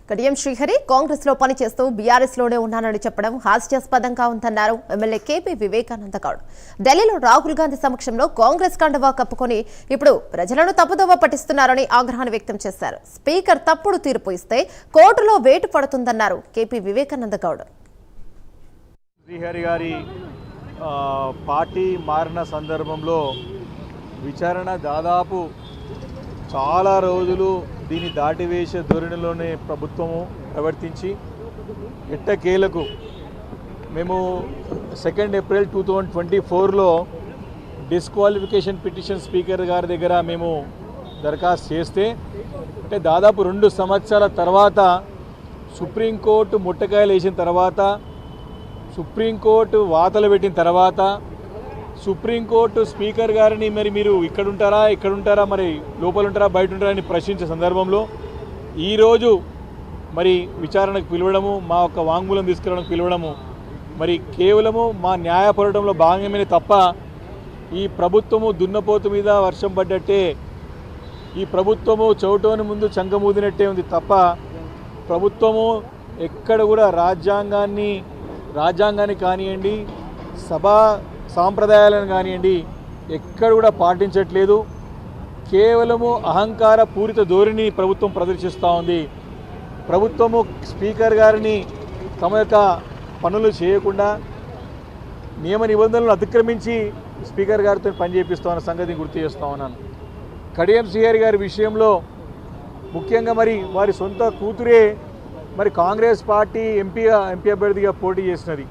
కడియం శ్రీహరి కాంగ్రెస్ లో పనిచేస్తూ బీఆర్ఎస్ లోనే ఉన్నానని చెప్పడం హాస్యాస్పదంగా ఉందన్నారు ఎమ్మెల్యే కేపీ వివేకానంద గౌడ్. ఢిల్లీలో రాహుల్ గాంధీ సమక్షంలో కాంగ్రెస్ కండువా కప్పుకొని ఇప్పుడు ప్రజలను తప్పుదోవ పట్టిస్తున్నారని ఆగ్రహాన్ని వ్యక్తం చేశారు. స్పీకర్ తప్పుడు తీర్పు ఇస్తే కోర్టులో వేటు పడుతుందన్నారు కేపీ వివేకానంద గౌడ్. శ్రీహరి గారి పార్టీ మారిన సందర్భంలో విచారణ దాదాపు చాలా రోజులు దీన్ని దాటివేసే ధోరణిలోనే ప్రభుత్వము ప్రవర్తించి ఎట్టకేలకు మేము 2 ఏప్రిల్ 2024లో డిస్క్వాలిఫికేషన్ పిటిషన్ స్పీకర్ గారి దగ్గర మేము దరఖాస్తు చేస్తే అంటే దాదాపు 2 సంవత్సరాల తర్వాత సుప్రీంకోర్టు ముట్టకాయలు వేసిన తర్వాత సుప్రీంకోర్టు వాతలు పెట్టిన తర్వాత సుప్రీంకోర్టు స్పీకర్ గారిని మరి మీరు ఇక్కడ ఉంటారా మరి లోపల ఉంటారా బయట ఉంటారా అని ప్రశ్నించే సందర్భంలో ఈరోజు మరి విచారణకు పిలవడము మా యొక్క వాంగ్మూలం తీసుకురావడానికి పిలవడము మరి కేవలము మా న్యాయ పోరాటంలో భాగమే తప్ప ఈ ప్రభుత్వము దున్నపోతు మీద వర్షం పడ్డట్టే ఈ ప్రభుత్వము చౌటోని ముందు చంకమూదినట్టే ఉంది తప్ప ప్రభుత్వము ఎక్కడ కూడా రాజ్యాంగాన్ని కానివ్వండి సభా సాంప్రదాయాలను కానివ్వండి ఎక్కడ కూడా పాటించట్లేదు. కేవలము అహంకార పూరిత ధోరణి ప్రభుత్వం ప్రదర్శిస్తూ ఉంది. ప్రభుత్వము స్పీకర్ గారిని తమ యొక్క పనులు చేయకుండా నియమ నిబంధనలను అతిక్రమించి స్పీకర్ గారితో పనిచేపిస్తామన్న సంగతిని గుర్తు చేస్తూ ఉన్నాను. కడియం శ్రీహరి గారి విషయంలో ముఖ్యంగా మరి వారి సొంత కూతురే మరి కాంగ్రెస్ పార్టీ ఎంపీ అభ్యర్థిగా పోటీ చేసినది.